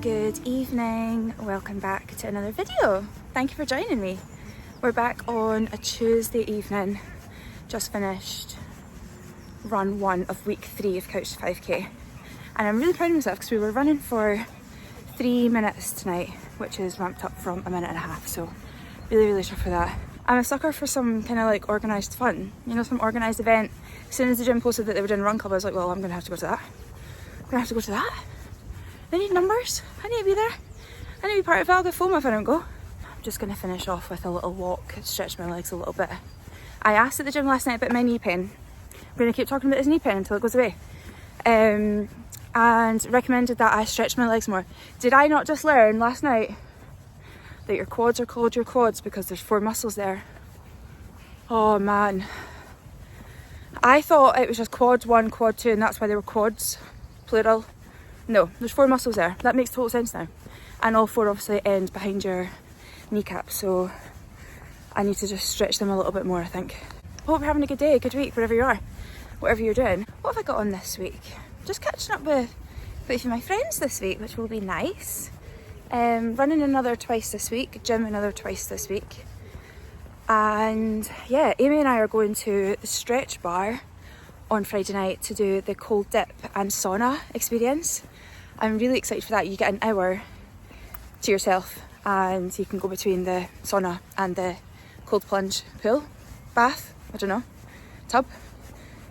Good evening, welcome back to another video. Thank you for joining me. We're back on a Tuesday evening, just finished run 1 of week 3 of Couch to 5k, and I'm really proud of myself because we were running for 3 minutes tonight, which is ramped up from 1.5 minutes, so really chuffed for that. I'm a sucker for some kind of like organised fun, you know, some organised event. As soon as the gym posted that they were doing run club, I was like, well, I'm gonna have to go to that. I'm gonna have to go to that. I need numbers, I need to be there. I need to be part of it. I'll get FOMO if I don't go. I'm just gonna finish off with a little walk, stretch my legs a little bit. I asked at the gym last night about my knee pain. I'm gonna keep talking about his knee pain until it goes away. And recommended that I stretch my legs more. Did I not just learn last night that your quads are called your quads because there's 4 muscles there? Oh man. I thought it was just quad 1, quad 2, and that's why they were quads, plural. No, there's 4 muscles there. That makes total sense now. And all 4 obviously end behind your kneecap, so I need to just stretch them a little bit more, I think. Hope you're having a good day, a good week, wherever you are, whatever you're doing. What have I got on this week? Just catching up with quite a few of my friends this week, which will be nice. Running another twice this week, gym another twice this week. And yeah, Amy and I are going to the stretch bar on Friday night to do the cold dip and sauna experience. I'm really excited for that. You get an hour to yourself and you can go between the sauna and the cold plunge pool, bath, I don't know, tub.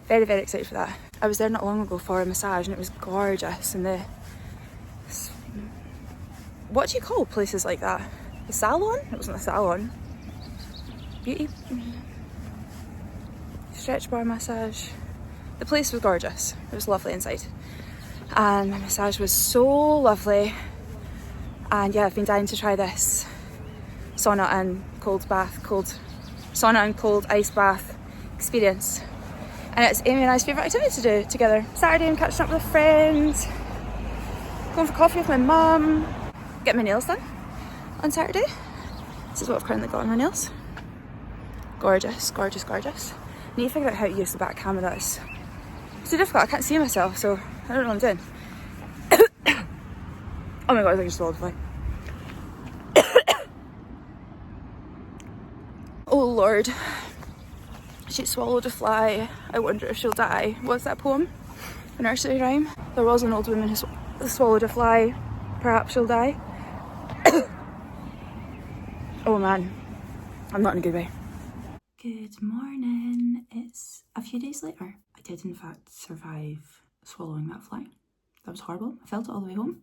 Very excited for that. I was there not long ago for a massage and it was gorgeous. And what do you call places like that? A salon? It wasn't a salon. Beauty stretch bar massage. The place was gorgeous. It was lovely inside. And my massage was so lovely. And yeah, I've been dying to try this sauna and cold ice bath experience. And it's Amy and I's favourite activity to do together. Saturday I'm catching up with a friend, going for coffee with my mum, getting my nails done on Saturday. This is what I've currently got on my nails. Gorgeous. Need to figure out how to use the back camera. It's too difficult, I can't see myself, so I don't know what I'm doing. Oh my god, I think I just swallowed a fly. Oh lord. She swallowed a fly, I wonder if she'll die. What's that poem? A nursery rhyme? There was an old woman who swallowed a fly, perhaps she'll die. Oh man, I'm not in a good way. Good morning, it's a few days later. I did in fact survive swallowing that fly. That was horrible. I felt it all the way home.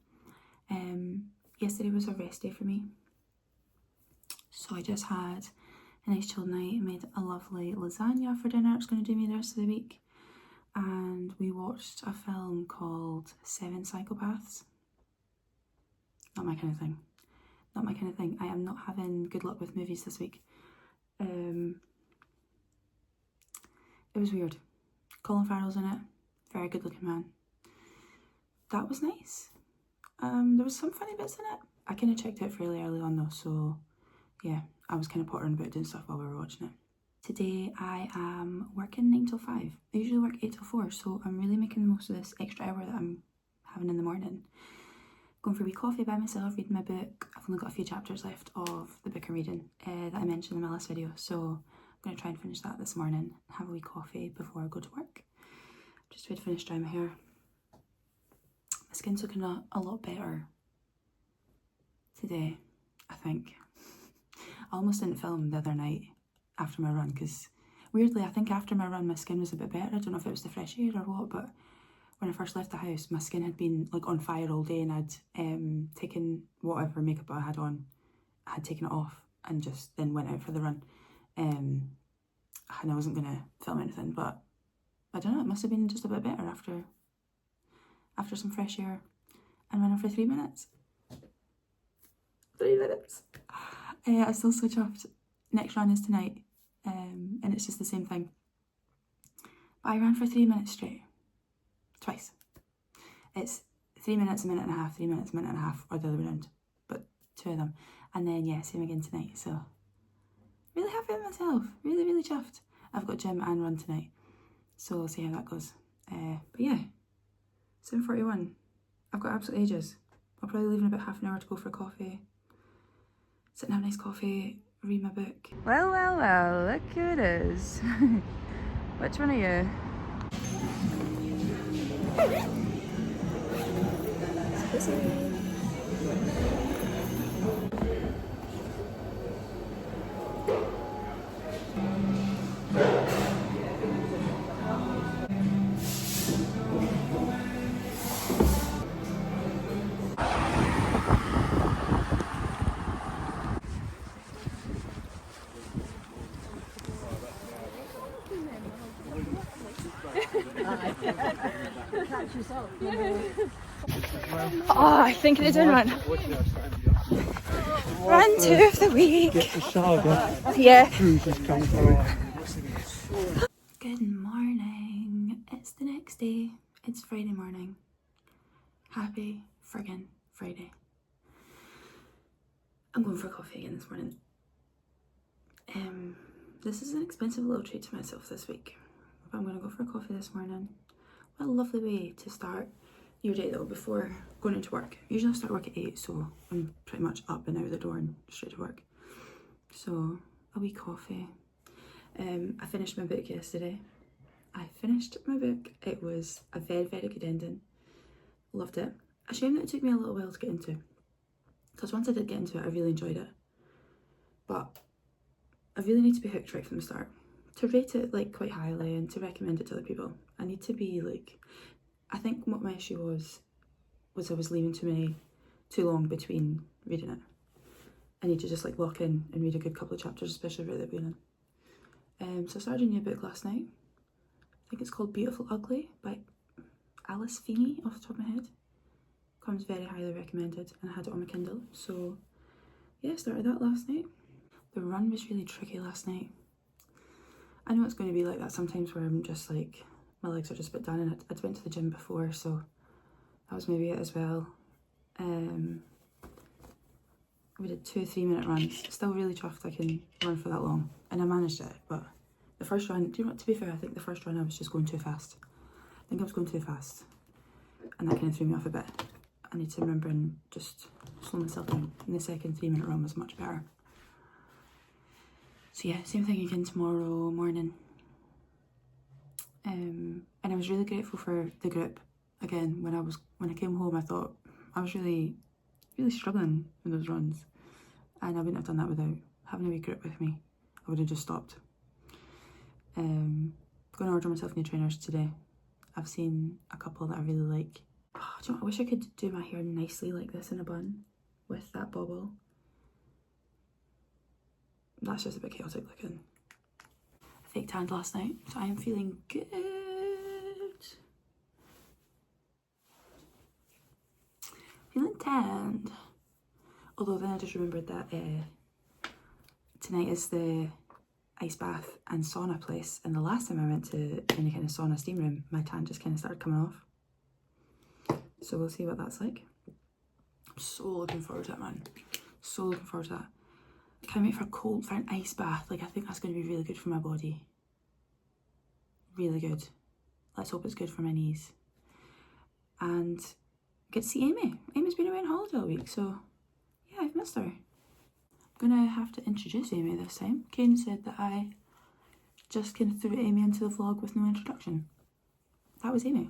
Yesterday was a rest day for me. So I just had a nice chill night, made a lovely lasagna for dinner. It's going to do me the rest of the week. And we watched a film called 7 Psychopaths. Not my kind of thing. Not my kind of thing. I am not having good luck with movies this week. It was weird. Colin Farrell's in it. Very good looking man. That was nice. There was some funny bits in it. I kind of checked out fairly early on though, so yeah, I was kind of pottering about doing stuff while we were watching it. Today I am working 9 till 5. I usually work 8 till 4, so I'm really making the most of this extra hour that I'm having in the morning. Going for a wee coffee by myself, reading my book. I've only got a few chapters left of the book I'm reading that I mentioned in my last video, so I'm going to try and finish that this morning, have a wee coffee before I go to work. Just wait to finish drying my hair. My skin's looking a lot better today, I think. I almost didn't film the other night after my run because weirdly I think after my run my skin was a bit better. I don't know if it was the fresh air or what, but when I first left the house my skin had been like on fire all day and I'd taken whatever makeup I had on, I had taken it off and just then went out for the run. And I wasn't going to film anything, but I don't know, it must have been just a bit better after some fresh air and running for 3 minutes. 3 minutes. I'm still so chuffed. Next run is tonight, and it's just the same thing. But I ran for 3 minutes straight. Twice. It's 3 minutes, 1.5 minutes, 3 minutes, 1.5 minutes, or the other way around. But 2 of them. And then, yeah, same again tonight. So, really happy with myself. Really chuffed. I've got gym and run tonight. So, we'll see how that goes. But yeah, 7:41. I've got absolute ages. I'll probably leave in about half an hour to go for a coffee. Sit and have a nice coffee, read my book. Well, well, well, look who it is. Which one are you? Oh, I think they're doing one. Run 2 of the week. Yeah. Good morning. It's the next day. It's Friday morning. Happy friggin' Friday. I'm going for a coffee again this morning. This is an expensive little treat to myself this week. But I'm going to go for a coffee this morning. What a lovely way to start your day though, before going into work. Usually I start work at 8, so I'm pretty much up and out the door and straight to work. So a wee coffee. I finished my book yesterday. It was a very, very good ending. Loved it. A shame that it took me a little while to get into, because once I did get into it, I really enjoyed it. But I really need to be hooked right from the start. To rate it like quite highly and to recommend it to other people, I need to be like, I think what my issue was I was leaving too long between reading it. I need to just like lock in and read a good couple of chapters, especially right at the beginning. So I started a new book last night. I think it's called Beautiful Ugly by Alice Feeney, off the top of my head. Comes very highly recommended, and I had it on my Kindle. So yeah, I started that last night. The run was really tricky last night. I know it's going to be like that sometimes, where I'm just like, my legs are just a bit done, and I'd went to the gym before, so that was maybe it as well. We did 2 3-minute runs. Still really chuffed I can run for that long, and I managed it. But the first run, do you know what, to be fair, I think the first run I was just going too fast. I think I was going too fast, and that kind of threw me off a bit. I need to remember and just slow myself down. And the second 3-minute run was much better. So yeah, same thing again tomorrow morning. And I was really grateful for the group. Again, when I came home, I thought I was really, really struggling with those runs, and I wouldn't have done that without having a wee group with me. I would have just stopped. Going to order myself new trainers today. I've seen a couple that I really like. Oh, do you know what? I wish I could do my hair nicely like this in a bun with that bobble. That's just a bit chaotic looking. I fake tanned last night, so I am feeling good. Feeling tanned. Although then I just remembered that tonight is the ice bath and sauna place, and the last time I went to any kind of sauna steam room, my tan just kind of started coming off. So we'll see what that's like. I'm so looking forward to it, man. So looking forward to that. I can't wait for an ice bath. Like, I think that's going to be really good for my body. Really good. Let's hope it's good for my knees. And get to see Amy. Amy's been away on holiday all week, so yeah, I've missed her. I'm gonna have to introduce Amy this time. Kane said that I just kind of threw Amy into the vlog with no introduction. That was Amy.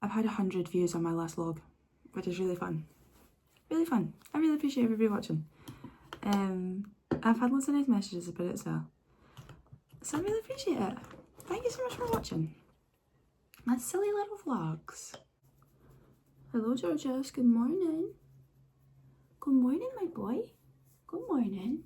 I've had 100 views on my last vlog, which is really fun. Really fun. I really appreciate everybody watching. I've had lots of nice messages about it as well, so I really appreciate it. Thank you so much for watching my silly little vlogs. Hello, Georgios. Good morning. Good morning, my boy. Good morning.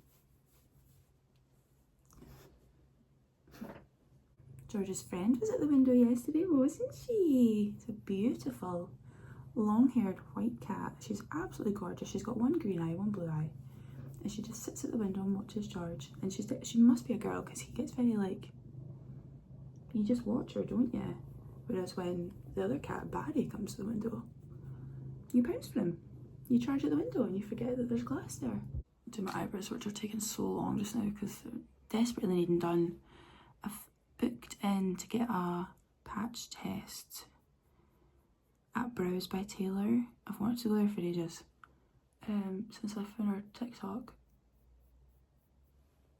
George's friend was at the window yesterday, wasn't she? It's a beautiful, long-haired white cat. She's absolutely gorgeous. She's got one green eye, one blue eye. And she just sits at the window and watches George. And she must be a girl, because he gets very like, you just watch her, don't you? Whereas when the other cat, Barry, comes to the window, you bounce for him. You charge at the window and you forget that there's glass there. Do my eyebrows, which are taking so long just now because they're desperately needing done. I've booked in to get a patch test at Brows by Taylor. I've wanted to go there for ages. since I found her TikTok.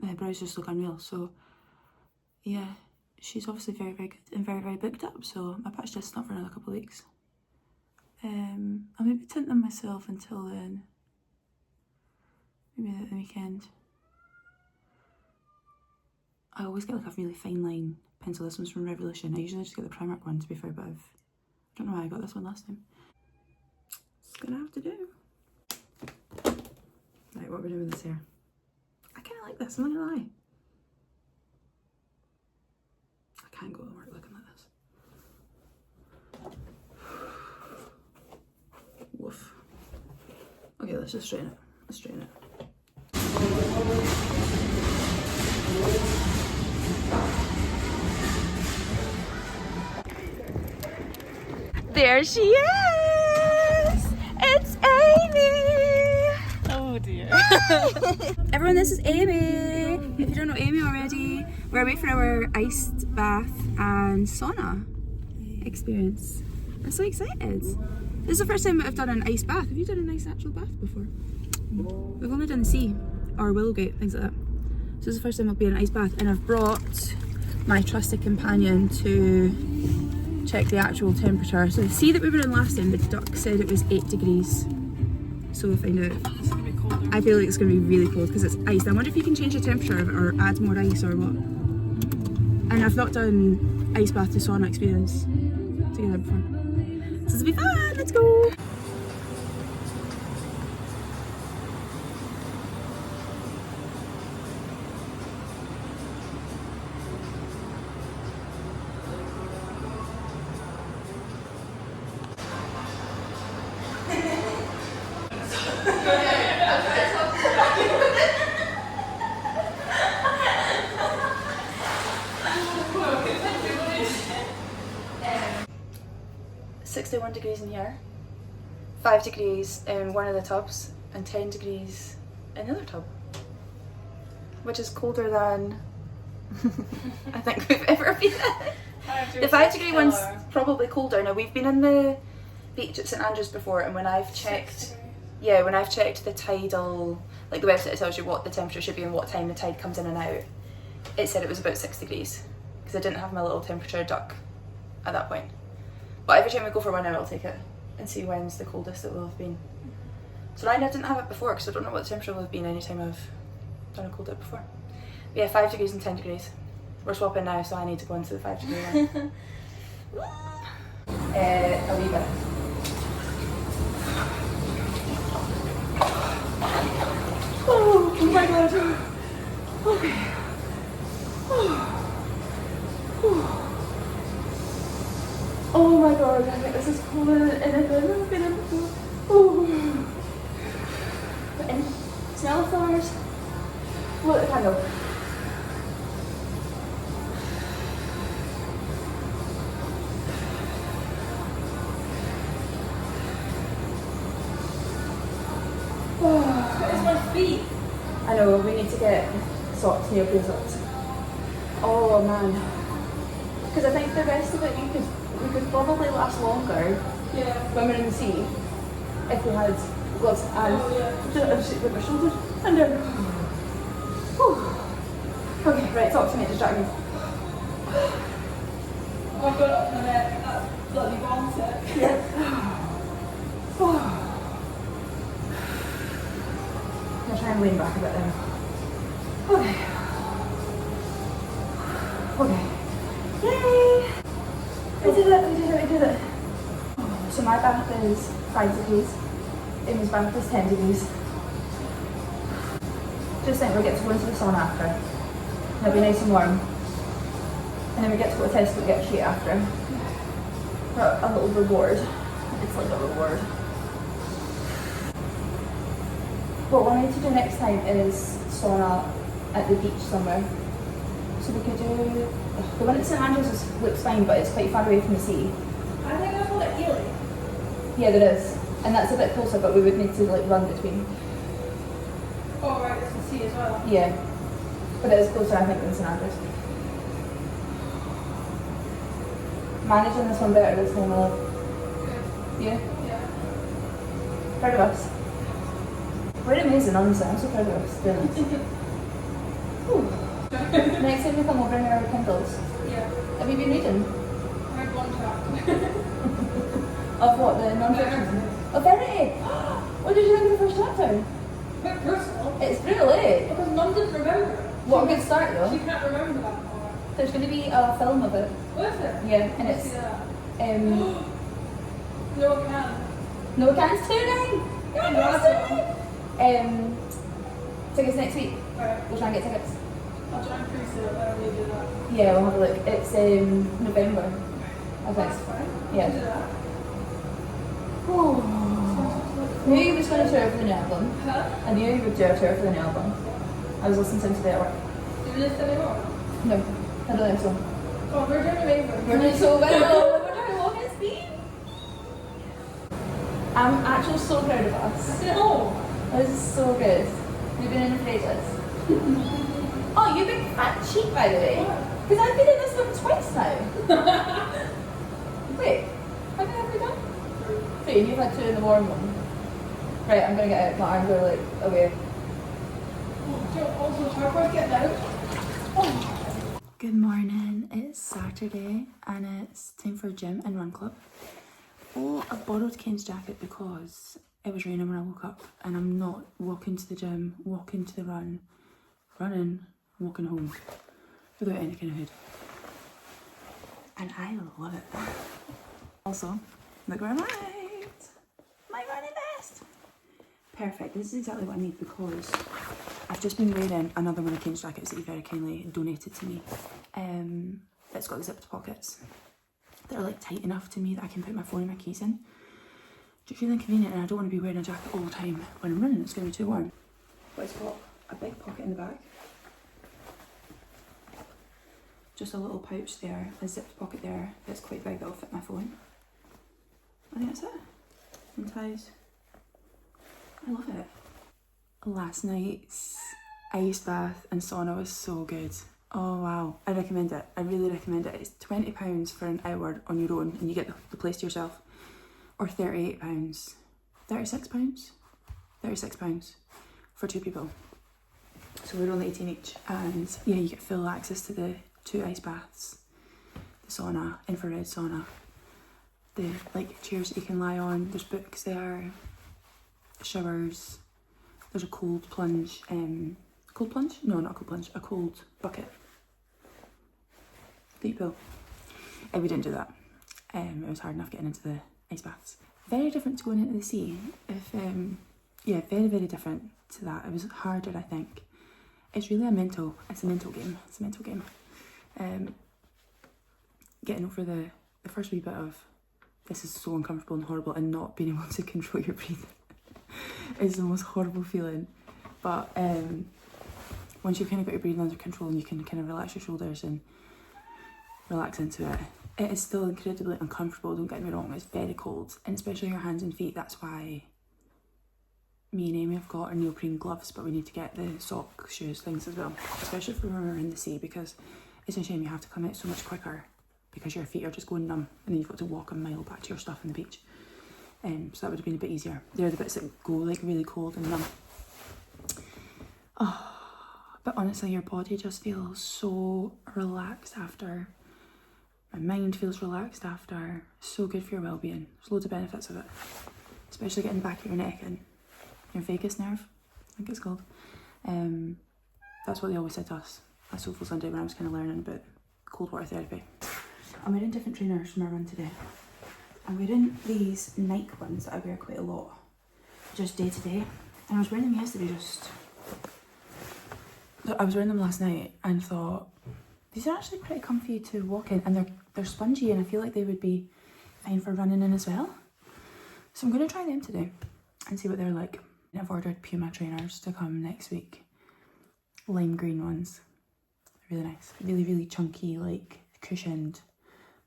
My browsers look unreal, so yeah, she's obviously very, very good and very, very booked up, so my patch test's not for another couple of weeks. I'll maybe tint them myself until then. Maybe at the weekend. I always get like a really fine line pencil. This one's from Revolution. I usually just get the Primark one, to be fair, but I don't know why I got this one last time. It's gonna have to do. Right, what we're doing with this hair. I kind of like this, I'm not gonna lie. I can't go to work looking like this. Woof. Okay, let's just straighten it. Let's straighten it. There she is! It's Amy! Oh dear. Everyone, this is Amy. If you don't know Amy already, we're away for our iced bath and sauna experience. I'm so excited. This is the first time I've done an ice bath. Have you done a nice actual bath before? We've only done the sea or Willowgate, things like that. So this is the first time I'll be in an ice bath, and I've brought my trusted companion to check the actual temperature. So the sea that we were in last time, the duck said it was 8 degrees. So we'll find out. It's gonna be colder. I feel like it's going to be really cold because it's ice. I wonder if you can change the temperature or add more ice or what. And I've not done ice bath to sauna experience together before. So this will be fun, let's go! .61 degrees in here, 5 degrees in one of the tubs, and 10 degrees in the other tub, which is colder than I think we've ever been in. The 5 degree one's probably colder. Now we've been in the beach at St Andrews before, and when I've checked, yeah, when I've checked the tidal, like the website that tells you what the temperature should be and what time the tide comes in and out, it said it was about 6 degrees because I didn't have my little temperature duck at that point. But every time we go for 1 hour, I'll take it and see when's the coldest it will have been. So now I didn't have it before because I don't know what the temperature will have been any time I've done a cold dip before. But yeah, 5 degrees and 10 degrees. We're swapping now, so I need to go into the 5 degree one. A wee bit. Oh my god. Okay. Oh my god, I think this is colder than anything I've ever been in before. Oh. And smell the flowers. Blow out the candle. It's my feet. I know, we need to get socks, neoprene socks. Oh man. Because I think the rest of it we could probably last longer when we're in the sea if we had gloves and just with my shoulders and down. Okay, right, talk to me, distract me. Oh, I've got it up my neck. That's bloody bombs. Yeah. I'm gonna try and lean back a bit then. Okay. Okay. Yay! We did it. So my bath is 5 degrees. Amy's bath is 10 degrees. Just think we get to go into the sauna after. It'll be nice and warm. And then we get to go to Tesco to get a treat after. For a little reward. It's like a reward. What we need to do next time is sauna at the beach somewhere. So we could do the one at St Andrews looks fine, but it's quite far away from the sea. I think I called it Ely. Yeah, there is, and that's a bit closer, but we would need to like run between. Oh right, there's the sea as well. Yeah, but it is closer, I think, than St Andrews. Managing this one better this time, my love. Good. Yeah. Yeah. Proud of us. We're amazing, honestly. I'm so proud of us. Next time we come, we'll bring our Kindles. Yeah. Have you been reading? I read one chapter. Of what? The non-fiction? Of Verity? What did you think of the first chapter? Quite personal. It's really. Because Mum didn't remember. What a good start though. She can't remember that part. There's going to be a film of it. What is it? Yeah, and Let's it's see that. um No, I can't. no, it's tuning. Tickets next week. Right. We'll try and get tickets. I'll try and pre-sale it, but I really do that. Yeah, we'll have a look. It's November. I That's think. fine. Yeah. Do that. I knew you was going to tour for the new album. Huh? I knew you would do a tour for the new album. I was listening to him today at work. Do you listen anymore? No, I don't think so. Oh, we're doing amazing. We're doing so well. We're doing long it's been. I'm actually so proud of us. No. This is so good. We've been in the phases. Oh, you big fat cheek, by the way. Because I've been in this one twice now. Wait, how many have we done? 3, and you've had 2 in the warm one. Right, I'm gonna get out. My arms are like away. Also, Harper's getting out. Good morning. It's Saturday and it's time for gym and run club. Oh, I borrowed Kane's jacket because it was raining when I woke up and I'm not walking to the gym, walking to the run, running, walking home without any kind of hood. And I love it. Also, look where I'm at. My running vest. Perfect. This is exactly what I need because I've just been wearing another one of Kane's jackets that he very kindly donated to me. It's got zipped pockets that are like tight enough to me that I can put my phone and my keys in. Just really inconvenient, and I don't want to be wearing a jacket all the time when I'm running. It's going to be too warm. But it's got a big pocket in the back. Just a little pouch there, a zipped pocket there that's quite big that'll fit my phone. I think that's it. And ties. I love it. Last night's ice bath and sauna was so good. Oh wow, I recommend it. I really recommend it. It's £20 for an hour on your own and you get the place to yourself. Or £38, £36? £36 for 2 people. So we're only 18 each. And yeah, you get full access to the 2 ice baths, the sauna, infrared sauna, the like chairs that you can lie on, there's books there, showers, there's a cold plunge, cold plunge? No, not a cold plunge, a cold bucket. Deep pool. We didn't do that. It was hard enough getting into the ice baths. Very different to going into the sea. Yeah, very, very different to that. It was harder, I think. It's really a mental game. It's a mental game. Getting over the first wee bit of this is so uncomfortable and horrible and not being able to control your breathing is the most horrible feeling. But once you've kind of got your breathing under control and you can kind of relax your shoulders and relax into it, it is still incredibly uncomfortable, don't get me wrong, it's very cold, and especially your hands and feet. That's why me and Amy have got our neoprene gloves, but we need to get the sock shoes things as well, especially for when we're in the sea, because it's a shame you have to come out so much quicker because your feet are just going numb and then you've got to walk a mile back to your stuff on the beach. So that would have been a bit easier. They're the bits that go like really cold and numb. Oh, but honestly, your body just feels so relaxed after. My mind feels relaxed after. So good for your well-being. There's loads of benefits of it, especially getting back of your neck and your vagus nerve, I think it's called. That's what they always said to us at Soulful Sunday when I was kind of learning about cold water therapy. I'm wearing different trainers for my run today. I'm wearing these Nike ones that I wear quite a lot, just day to day. And I was wearing them yesterday, I was wearing them last night and thought, these are actually pretty comfy to walk in, and they're spongy, and I feel like they would be fine for running in as well. So I'm going to try them today and see what they're like. I've ordered Puma trainers to come next week. Lime green ones. Really nice. Really, really chunky, like cushioned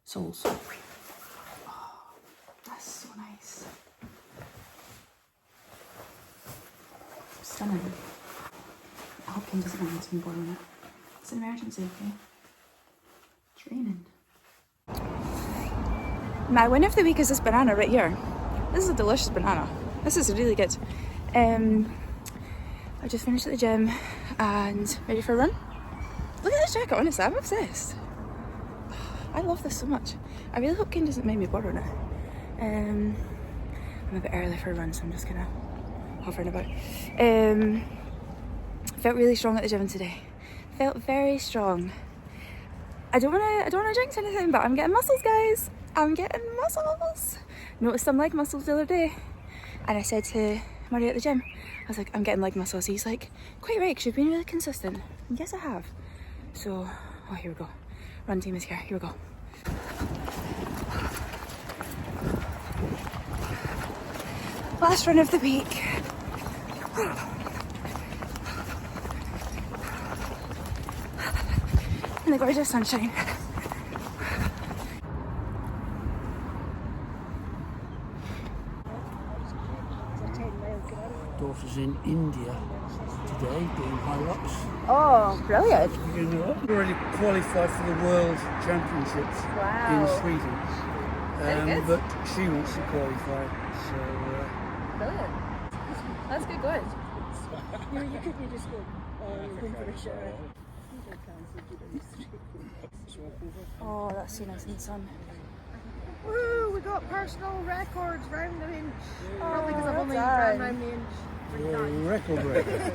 soles. Oh, that's so nice. Stunning. I hope Kim doesn't mind me borrowing it. It's an emergency, okay? It's raining. My win of the week is this banana right here. This is a delicious banana. This is really good. I just finished at the gym and ready for a run. Look at this jacket, honestly, I'm obsessed. I love this so much. I really hope Kane doesn't mind me borrowing it. I'm a bit early for a run, so I'm just kind of hovering about. Felt really strong at the gym today. Felt very strong. I don't wanna jinx anything, but I'm getting muscles, guys. I'm getting muscles. Noticed some leg muscles the other day, and I said to Murray at the gym, I was like, I'm getting leg muscles. He's like, quite right, 'cause you've been really consistent. And yes, I have. So, oh, here we go. Run team is here. Here we go. Last run of the week. In the gorgeous sunshine. Daughter's in India today doing high rocks. Oh, brilliant. You know what? Already qualified for the World Championships in Sweden. But she wants to qualify, so... Brilliant. That's good going. You could just go home for a shower. Oh, that's so nice in the sun. Woo! We got personal records round the inch. Probably because I've only done. ran round the inch. record breaker.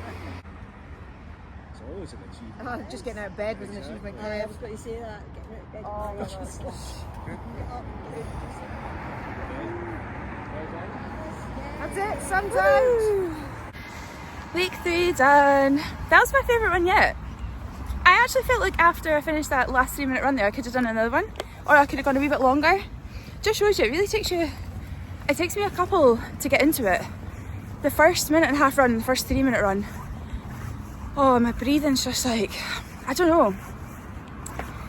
It's always an achievement. Just getting out of bed was an achievement. I was going to say that. Getting out of bed. That's it. Sun's out. Week 3 done. That was my favourite one yet. I actually felt like after I finished that last 3-minute run there, I could have done another one, or I could have gone a wee bit longer. Just shows you, it really takes you, it takes me a couple to get into it. The first minute and a half run, the first 3-minute run, oh, my breathing's just like, I don't know.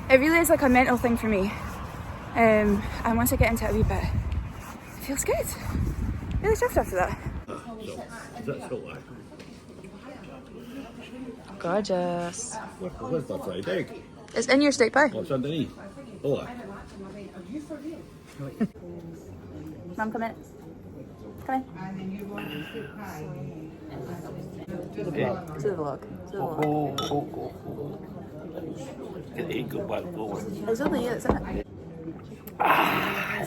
It really is like a mental thing for me. And once I get into it a wee bit, it feels good. Really chuffed after that. Gorgeous. Where's that fried egg? It's in your steak pie. What's underneath? Oh, Mum, come in. Come in. To the vlog. To the vlog. it ain't good back forward. It's only you that's in it.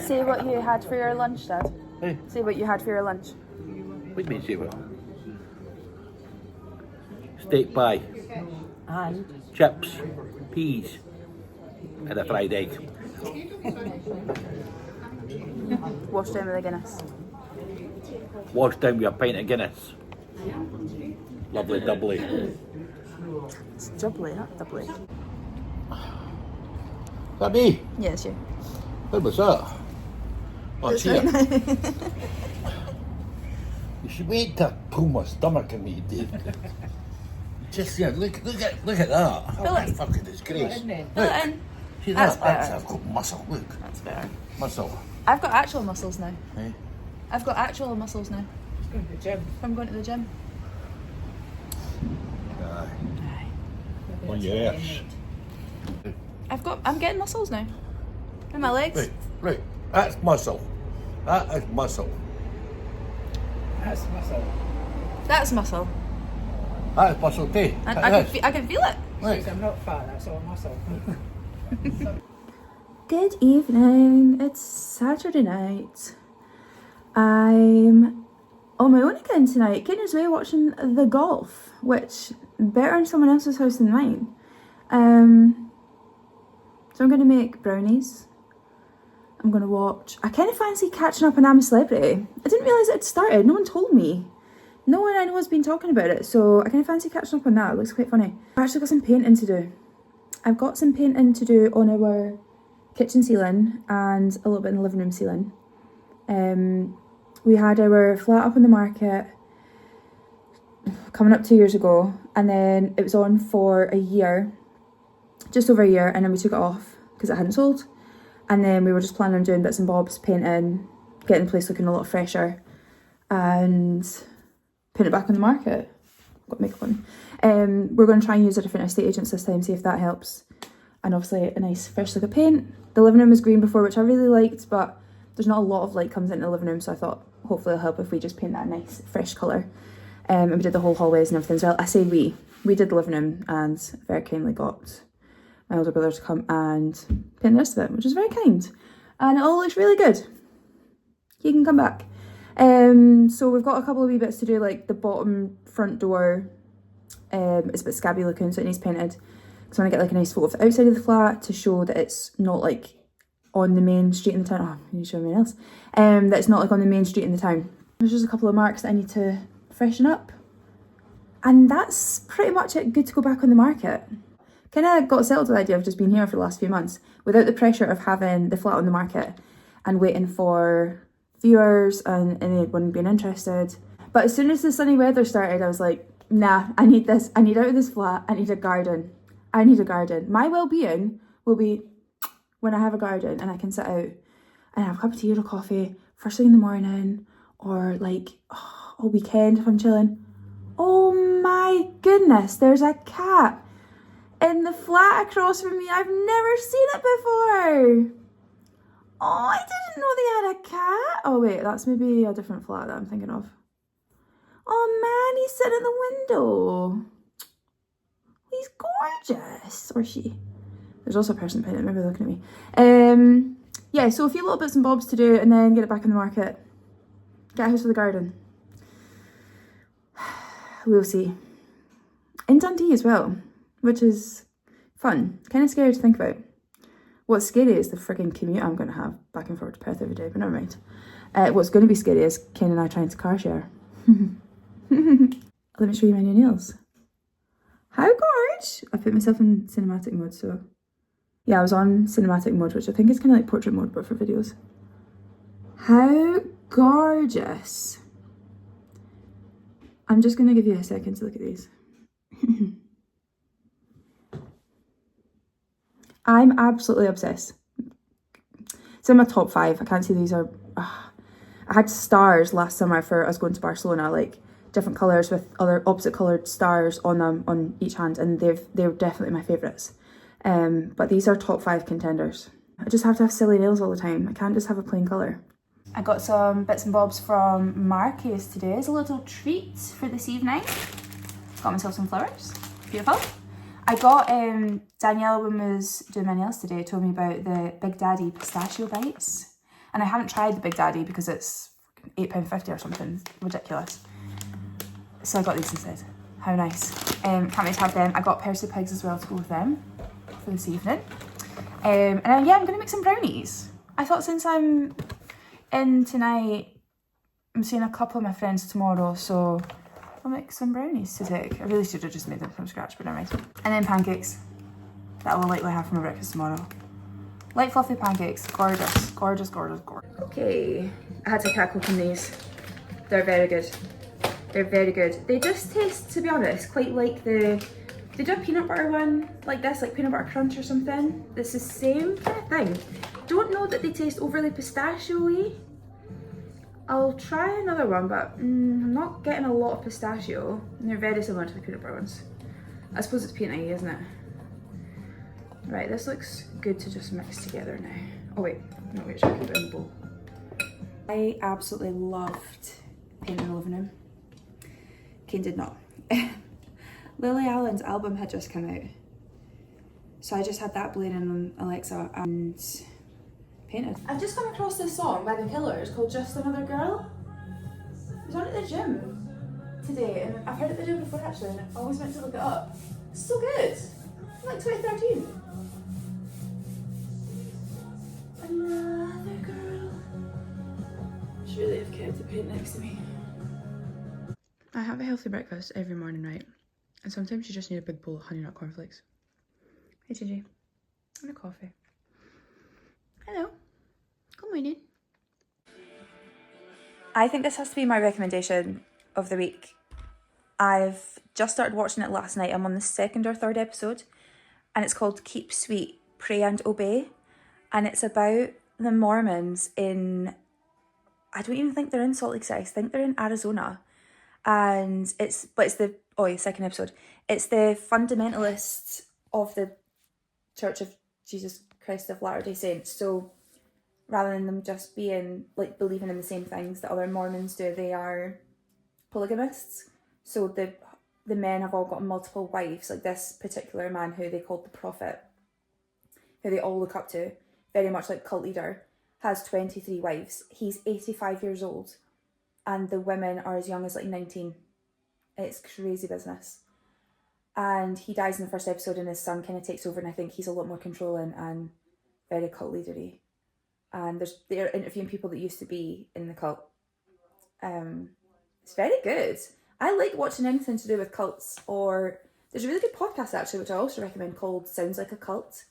Say what you had for your lunch, Dad. Hey, Say what you had for your lunch. what do you mean, Shiva? Steak pie, And? chips, peas, and a fried egg. Washed down with a Guinness. Washed down with a pint of Guinness. Lovely doubly. It's doubly, not doubly. Is that me? Yeah, it's you. What was that? Oh, cheer. You should wait to pull my stomach in me, Dave. Just yeah, look at that. Fill it. Fucking disgrace. Fill it in. See That's that? better. I've got muscle. Look, That's better. muscle. I've got actual muscles now. Eh? I've got actual muscles now. Going to the gym. I'm going to the gym. Aye. On your ass. I'm getting muscles now. In my legs. Right. That's muscle. That is muscle. That's muscle. That's muscle. That is muscle too. And That is. I can feel it. Right. I'm not fat, that's all muscle. Good evening. It's Saturday night. I'm on my own again tonight. Getting away watching the golf, which better in someone else's house than mine. So I'm going to make brownies. I'm going to watch. I kind of fancy catching up on I'm a Celebrity. I didn't realise it had started. No one told me. No one I know has been talking about it, so I kind of fancy catching up on that. It looks quite funny. I've actually got some painting to do. I've got some painting to do on our kitchen ceiling and a little bit in the living room ceiling. We had our flat up on the market coming up 2 years ago, and then it was on for a year, just over a year, and then we took it off because it hadn't sold. And then we were just planning on doing bits and bobs, painting, getting the place looking a lot fresher, and putting it back on the market. Got makeup on. We're going to try and use a different estate agents this time, see if that helps. And obviously a nice fresh look of paint. The living room was green before, which I really liked, but there's not a lot of light comes into the living room, so I thought hopefully it'll help if we just paint that nice fresh colour. And we did the whole hallways and everything as well. I say we did the living room, and very kindly got my older brother to come and paint the rest of it, which was very kind. And it all looks really good. You can come back. So we've got a couple of wee bits to do, like the bottom front door is a bit scabby looking, so it needs painted. So I want to get like a nice photo of the outside of the flat to show that it's not like on the main street in the town. Oh, I need to show everyone else. That it's not like on the main street in the town. There's just a couple of marks that I need to freshen up. And that's pretty much it. Good to go back on the market. Kind of got settled with the idea of just being here for the last few months without the pressure of having the flat on the market and waiting for viewers and anyone being interested. But as soon as the sunny weather started, I was like, nah, I need this. I need out of this flat. I need a garden. I need a garden. My well-being will be when I have a garden and I can sit out and have a cup of tea or coffee first thing in the morning, or like all weekend if I'm chilling. Oh my goodness, there's a cat in the flat across from me. I've never seen it before. Oh, I didn't know they had a cat. Oh wait, that's maybe a different flat that I'm thinking of. Oh man, he's sitting in the window. He's gorgeous. Or she. There's also a person behind it, maybe looking at me. Yeah, so a few little bits and bobs to do and then get it back in the market. Get a house for the garden. We'll see. In Dundee as well, which is fun. Kind of scary to think about. What's scary is the frigging commute I'm going to have back and forth to Perth every day, but never mind. What's going to be scary is Ken and I trying to car share. Let me show you my new nails. How gorge! I put myself in cinematic mode, so... Yeah, I was on cinematic mode, which I think is kind of like portrait mode, but for videos. How gorgeous! I'm just going to give you a second to look at these. I'm absolutely obsessed. It's in my top 5. I can't say these are... I had stars last summer for us going to Barcelona, like different colours with other opposite coloured stars on them on each hand, and they're definitely my favourites. But these are top 5 contenders. I just have to have silly nails all the time. I can't just have a plain colour. I got some bits and bobs from Marquez today as a little treat for this evening. Got myself some flowers. Beautiful. I got Daniela, when was doing my nails today, told me about the Big Daddy pistachio bites. And I haven't tried the Big Daddy because it's £8.50 or something ridiculous. So I got these instead. How nice. Can't wait to have them. I got Percy Pigs as well to go with them for this evening. And yeah, I'm going to make some brownies. I thought since I'm in tonight, I'm seeing a couple of my friends tomorrow, so I'll make some brownies to take. I really should have just made them from scratch, but never mind. And then pancakes that I will likely have for my breakfast tomorrow. Light fluffy pancakes. Gorgeous. Gorgeous, gorgeous, gorgeous. Okay. I had to crack open these. They're very good. They're very good. They just taste, to be honest, quite like the... They do a peanut butter one like this, like peanut butter crunch or something. It's the same kind of thing. Don't know that they taste overly pistachio-y. I'll try another one, but I'm not getting a lot of pistachio. And they're very similar to the peanut butter ones. I suppose it's peanut-y, isn't it? Right, this looks good to just mix together now. Oh wait, no wait, should I keep it in the bowl? I absolutely loved painting the living room. Kane did not. Lily Allen's album had just come out. So I just had that playing on Alexa and painted. I've just come across this song by The Killers called Just Another Girl. I was on at the gym today and I've heard it the gym before actually, and I always meant to look it up. It's so good. Like 2013. Another girl. Should really have kept the paint next to me. I have a healthy breakfast every morning, right? And sometimes you just need a big bowl of honey nut cornflakes. Hey Gigi, and a coffee. Hello, good morning. I think this has to be my recommendation of the week. I've just started watching it last night. I'm on the 2nd or 3rd episode, and it's called Keep Sweet, Pray and Obey. And it's about the Mormons in, I don't even think they're in Salt Lake City, I think they're in Arizona. And the 2nd episode. It's the fundamentalists of the Church of Jesus Christ of Latter-day Saints. So rather than them just being like believing in the same things that other Mormons do, they are polygamists. So the men have all got multiple wives. Like this particular man who they called the prophet, who they all look up to, very much like cult leader, has 23 wives. He's 85 years old and the women are as young as like 19. It's crazy business. And he dies in the first episode and his son kind of takes over, and I think he's a lot more controlling and very cult leadery. And they're interviewing people that used to be in the cult. It's very good. I like watching anything to do with cults, or there's a really good podcast actually, which I also recommend, called Sounds Like a Cult.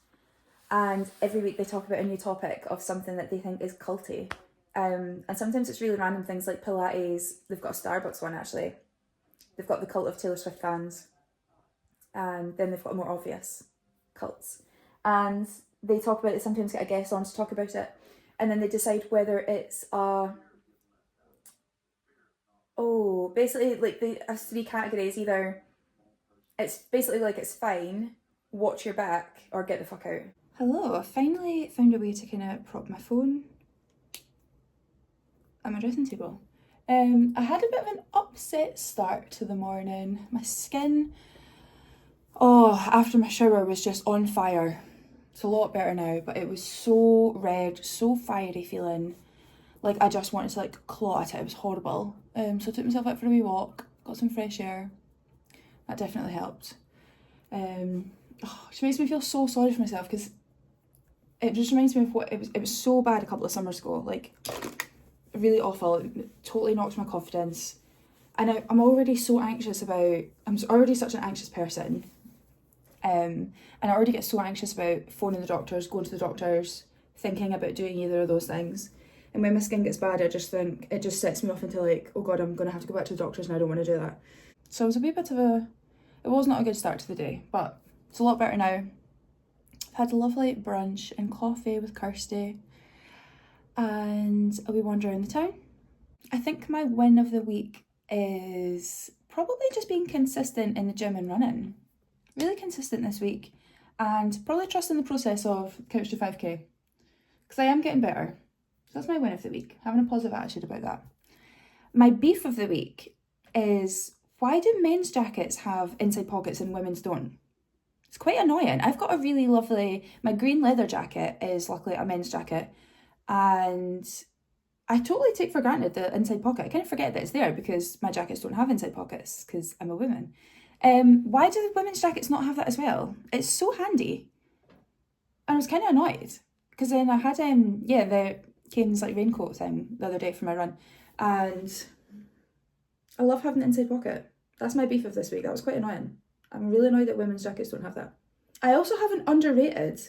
And every week they talk about a new topic of something that they think is culty. And sometimes it's really random things like Pilates. They've got a Starbucks one actually. They've got the cult of Taylor Swift fans. And then they've got more obvious cults. And they talk about it, sometimes get a guest on to talk about it. And then they decide whether it's basically like they have 3 categories. Either it's basically like it's fine, watch your back, or get the fuck out. Hello, I finally found a way to kind of prop my phone at my dressing table. I had a bit of an upset start to the morning. My skin, after my shower was just on fire. It's a lot better now, but it was so red, so fiery feeling. Like I just wanted to like claw at it. It was horrible. So I took myself out for a wee walk, got some fresh air. That definitely helped. She makes me feel so sorry for myself because it just reminds me of what it was so bad a couple of summers ago. Like really awful. It totally knocked my confidence. And I'm already so anxious about, I'm already such an anxious person. And I already get so anxious about phoning the doctors, going to the doctors, thinking about doing either of those things. And when my skin gets bad, I just think, it just sets me off into like, oh God, I'm going to have to go back to the doctors and I don't want to do that. So it was a wee bit of it was not a good start to the day, but it's a lot better now. I've had a lovely brunch and coffee with Kirsty and a wee wander around the town. I think my win of the week is probably just being consistent in the gym and running. Really consistent this week, and probably trusting the process of couch to 5k, because I am getting better. So that's my win of the week, having a positive attitude about that. My beef of the week is, why do men's jackets have inside pockets and women's don't? It's quite annoying. I've got a really lovely, my green leather jacket is luckily a men's jacket, and I totally take for granted the inside pocket. I kind of forget that it's there because my jackets don't have inside pockets because I'm a woman. Why do the women's jackets not have that as well? It's so handy. And I was kind of annoyed because then I had the Kane's like raincoat thing the other day for my run, and I love having the inside pocket. That's my beef of this week. That was quite annoying. I'm really annoyed that women's jackets don't have that. I also have an underrated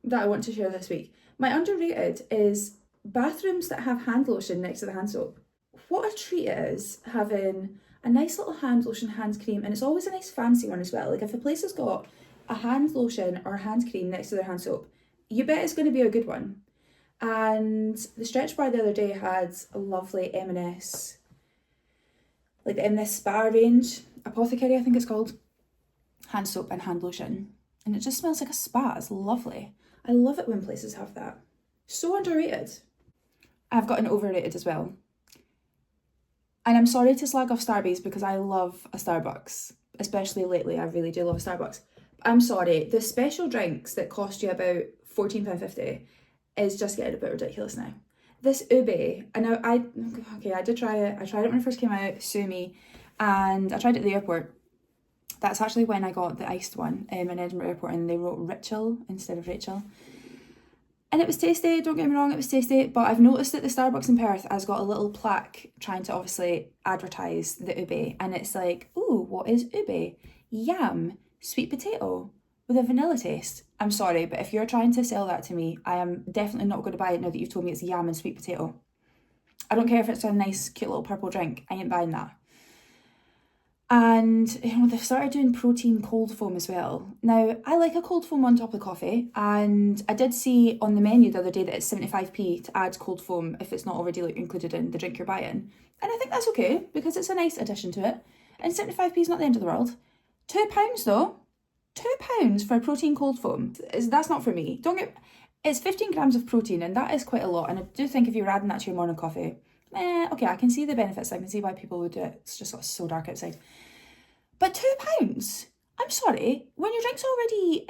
that I want to share this week. My underrated is bathrooms that have hand lotion next to the hand soap. What a treat it is having a nice little hand lotion, hand cream, and it's always a nice fancy one as well. Like if a place has got a hand lotion or a hand cream next to their hand soap, you bet it's going to be a good one. And the Stretch Bar the other day had a lovely M&S, like the M&S Spa range, Apothecary I think it's called, hand soap and hand lotion. And it just smells like a spa. It's lovely. I love it when places have that. So underrated. I've got an overrated as well. And I'm sorry to slag off Starbucks because I love a Starbucks, especially lately. I really do love a Starbucks. I'm sorry, the special drinks that cost you about £14.50 is just getting a bit ridiculous now. This ube, I did try it. I tried it when it first came out, sue me, and I tried it at the airport. That's actually when I got the iced one in Edinburgh Airport, and they wrote Rachel instead of Rachel. And it was tasty, don't get me wrong, it was tasty, but I've noticed that the Starbucks in Perth has got a little plaque trying to obviously advertise the ube, and it's like, ooh, what is ube? Yam, sweet potato, with a vanilla taste. I'm sorry, but if you're trying to sell that to me, I am definitely not going to buy it now that you've told me it's yam and sweet potato. I don't care if it's a nice, cute little purple drink, I ain't buying that. And, they've started doing protein cold foam as well. Now, I like a cold foam on top of coffee, and I did see on the menu the other day that it's 75p to add cold foam if it's not already included in the drink you're buying. And I think that's okay, because it's a nice addition to it. And 75p is not the end of the world. £2 though. £2 for a protein cold foam. That's not for me. It's 15 grams of protein, and that is quite a lot. And I do think if you were adding that to your morning coffee, okay, I can see the benefits. I can see why people would do it. It's just so dark outside. But £2, I'm sorry, when your drink's already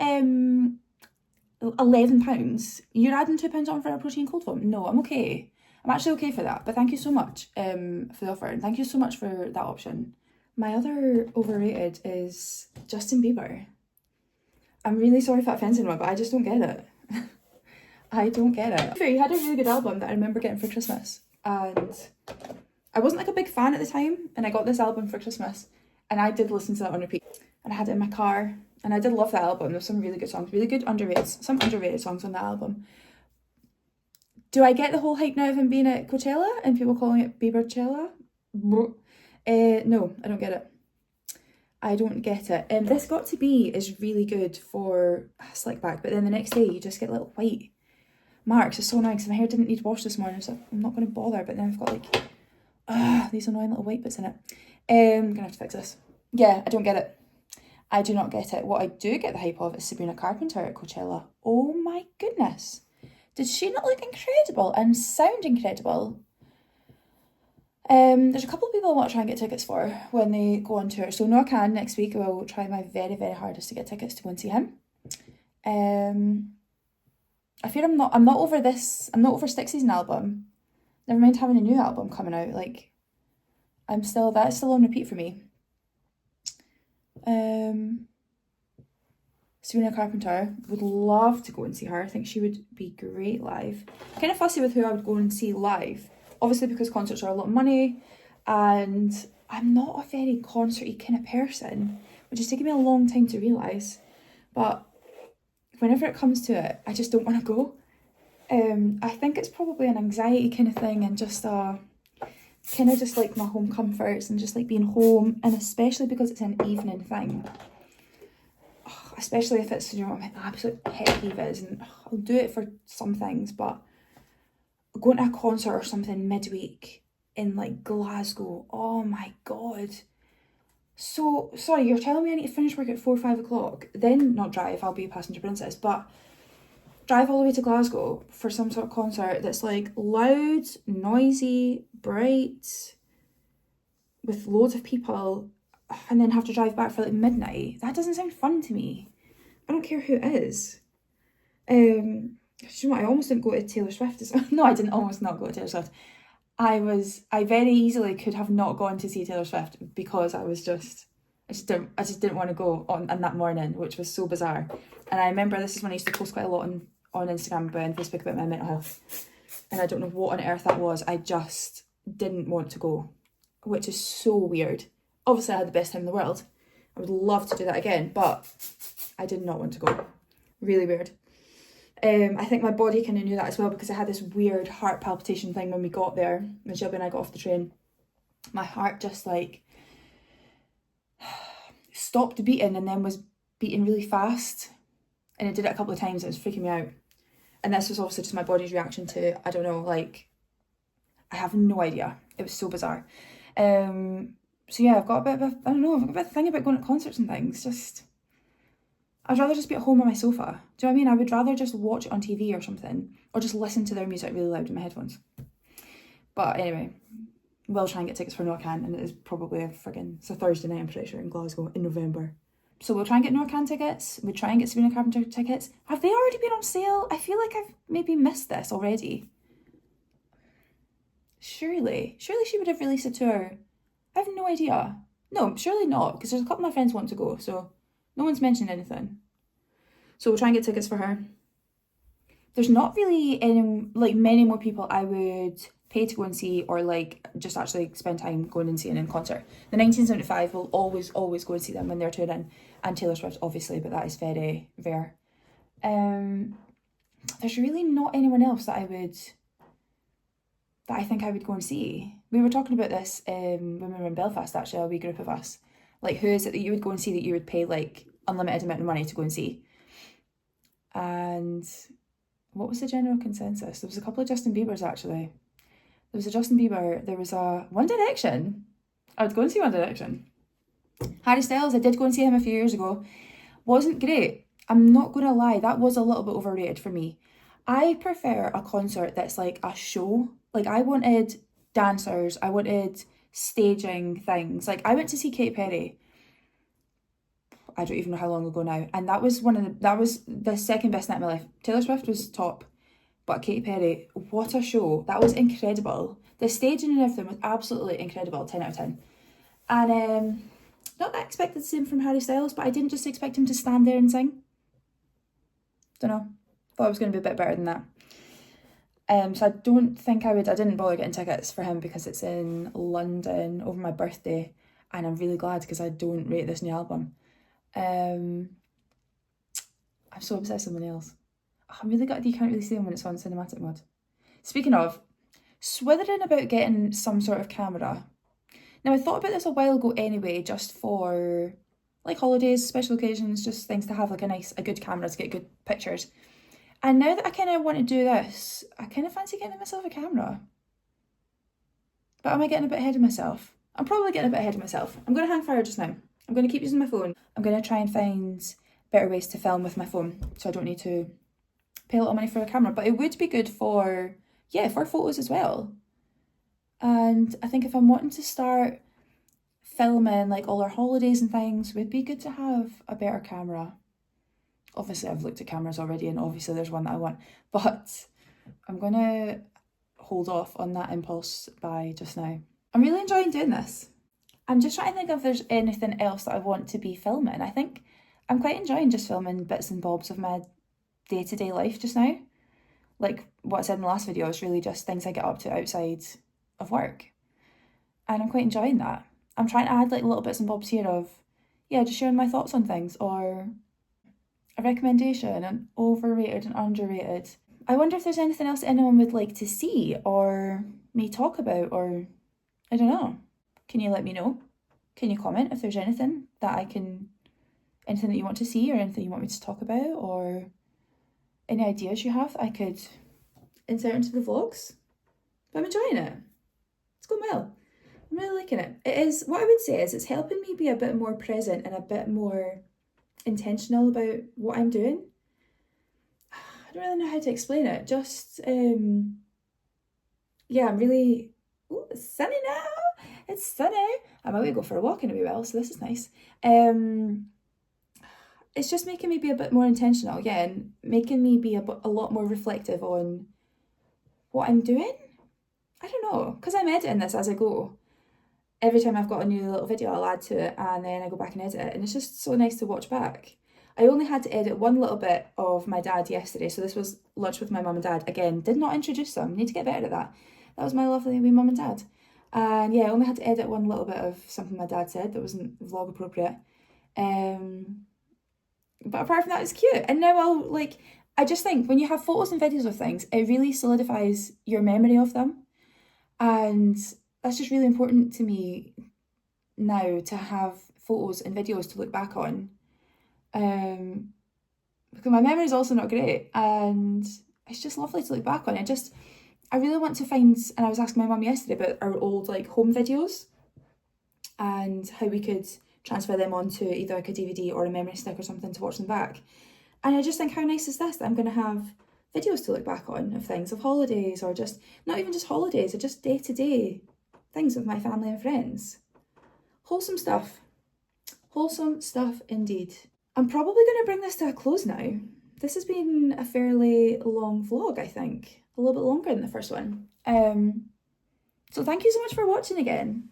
£11, you're adding £2 on for a protein cold foam? No, I'm okay. I'm actually okay for that. But thank you so much for the offer, and thank you so much for that option. My other overrated is Justin Bieber. I'm really sorry if that offends anyone, but I just don't get it. I don't get it. He had a really good album that I remember getting for Christmas, and I wasn't like a big fan at the time, and I got this album for Christmas, and I did listen to that on repeat, and I had it in my car, and I did love that album. There's some really good songs, really good some underrated songs on that album. Do I get the whole hype now of him being at Coachella and people calling it Bieberchella? No, I don't get it. I don't get it. This Got To Be is really good for slick back, but then the next day you just get little white marks. It's so annoying because my hair didn't need wash this morning, so I'm not going to bother, but then I've got like these annoying little white bits in it. I'm gonna have to fix this. Yeah, I don't get it. I do not get it. What I do get the hype of is Sabrina Carpenter at Coachella. Oh my goodness. Did she not look incredible and sound incredible? There's a couple of people I want to try and get tickets for when they go on tour. So Noah Can next week, I will try my very, very hardest to get tickets to go and see him. I fear I'm not over this. I'm not over Styx's album. Never mind having a new album coming out. Like, that's still on repeat for me. Sabrina Carpenter, would love to go and see her. I think she would be great live. Kind of fussy with who I would go and see live. Obviously because concerts are a lot of money, and I'm not a very concert-y kind of person, which has taken me a long time to realise. But whenever it comes to it, I just don't want to go. I think it's probably an anxiety kind of thing, and just kind of just like my home comforts and just like being home, and especially because it's an evening thing. Especially if it's, you know, my absolute pet peeve is, and I'll do it for some things, but going to a concert or something midweek in like Glasgow, oh my god. So, sorry, you're telling me I need to finish work at 4 or 5 o'clock, then not drive, I'll be a passenger princess, but drive all the way to Glasgow for some sort of concert that's like loud, noisy, bright, with loads of people, and then have to drive back for like midnight. That doesn't sound fun to me. I don't care who it is. You know what, I almost didn't go to Taylor Swift as well. No, I didn't almost not go to Taylor Swift. I very easily could have not gone to see Taylor Swift because I just didn't want to go on that morning, which was so bizarre. And I remember this is when I used to post quite a lot on Instagram and Facebook about my mental health. And I don't know what on earth that was. I just didn't want to go, which is so weird. Obviously, I had the best time in the world. I would love to do that again, but I did not want to go. Really weird. I think my body kind of knew that as well, because I had this weird heart palpitation thing when we got there. When Shelby and I got off the train, my heart just like stopped beating and then was beating really fast. And it did it a couple of times. It was freaking me out. And this was obviously just my body's reaction to, I don't know, like, I have no idea. It was so bizarre. So yeah, I've got a bit of a thing about going to concerts and things. Just, I'd rather just be at home on my sofa. Do you know what I mean? I would rather just watch it on TV or something, or just listen to their music really loud in my headphones. But anyway, we'll try and get tickets for Noah Can, and it is probably it's a Thursday night, I'm pretty sure, in Glasgow in November. So we'll try and get Noah Can tickets, we'll try and get Sabrina Carpenter tickets. Have they already been on sale? I feel like I've maybe missed this already. Surely she would have released a tour. I have no idea. No, surely not, because there's a couple of my friends want to go, so no one's mentioned anything. So we'll try and get tickets for her. There's not really many more people I would pay to go and see, or like just actually spend time going and seeing in concert. The 1975 will always go and see them when they're touring, and Taylor Swift obviously, but that is very rare. There's really not anyone else that I think I would go and see. We were talking about this when we were in Belfast, actually, a wee group of us. Like, who is it that you would go and see that you would pay like unlimited amount of money to go and see? And what was the general consensus? There was a couple of Justin Biebers, actually. There was a Justin Bieber, there was a One Direction. I would go and see One Direction. Harry Styles, I did go and see him a few years ago. Wasn't great. I'm not going to lie, that was a little bit overrated for me. I prefer a concert that's like a show. Like, I wanted dancers, I wanted staging things. Like, I went to see Katy Perry, I don't even know how long ago now, and that was the second best night of my life. Taylor Swift was top, but Katy Perry, what a show. That was incredible. The staging and everything was absolutely incredible, 10 out of 10. And not that I expected the same from Harry Styles, but I didn't just expect him to stand there and sing. Don't know. Thought it was going to be a bit better than that. So I don't think I didn't bother getting tickets for him because it's in London over my birthday, and I'm really glad because I don't rate this new album. I'm so obsessed with my nails. I'm really glad you can't really see them when it's on cinematic mode. Speaking of, swithering about getting some sort of camera. Now, I thought about this a while ago anyway, just for like holidays, special occasions, just things to have like a good camera to get good pictures. And now that I kind of want to do this, I kind of fancy getting myself a camera. But am I getting a bit ahead of myself? I'm probably getting a bit ahead of myself. I'm going to hang fire just now. I'm going to keep using my phone. I'm going to try and find better ways to film with my phone, so I don't need to pay a lot of money for a camera. But it would be good for photos as well. And I think if I'm wanting to start filming like all our holidays and things, it would be good to have a better camera. Obviously, I've looked at cameras already, and obviously there's one that I want, but I'm going to hold off on that impulse buy just now. I'm really enjoying doing this. I'm just trying to think if there's anything else that I want to be filming. I think I'm quite enjoying just filming bits and bobs of my day-to-day life just now. Like what I said in the last video, is really just things I get up to outside of work. And I'm quite enjoying that. I'm trying to add like little bits and bobs here of, just sharing my thoughts on things, or a recommendation, and overrated and underrated. I wonder if there's anything else anyone would like to see or me talk about, or I don't know. Can you let me know? Can you comment if there's anything anything that you want to see, or anything you want me to talk about, or any ideas you have that I could insert into the vlogs? But I'm enjoying it. It's going well. I'm really liking it. It is, what I would say is, it's helping me be a bit more present and a bit more intentional about what I'm doing. I don't really know how to explain it. Just I'm really, it's sunny now. It's sunny. I'm about to go for a walk in a wee while, so this is nice. It's just making me be a bit more intentional, and making me be a lot more reflective on what I'm doing. I don't know, because I'm editing this as I go. Every time I've got a new little video, I'll add to it, and then I go back and edit it, and it's just so nice to watch back. I only had to edit one little bit of my dad yesterday, so this was lunch with my mum and dad. Again, did not introduce them, need to get better at that. That was my lovely wee mum and dad. And I only had to edit one little bit of something my dad said that wasn't vlog appropriate. But apart from that, it's cute. And now I just think when you have photos and videos of things, it really solidifies your memory of them. And that's just really important to me now, to have photos and videos to look back on. Because my memory is also not great, and it's just lovely to look back on. I really want to find, and I was asking my mum yesterday about our old home videos and how we could transfer them onto either a DVD or a memory stick or something to watch them back. And I just think, how nice is this, that I'm going to have videos to look back on of things, of holidays, or just not even just holidays, or just day-to-day things with my family and friends. Wholesome stuff indeed. I'm probably going to bring this to a close now. This has been a fairly long vlog, I think. A little bit longer than the first one. So thank you so much for watching again.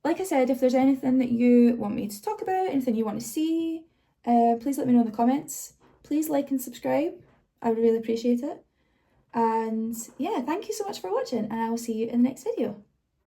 Like I said, if there's anything that you want me to talk about, anything you want to see, please let me know in the comments. Please like and subscribe. I would really appreciate it. And thank you so much for watching, and I will see you in the next video.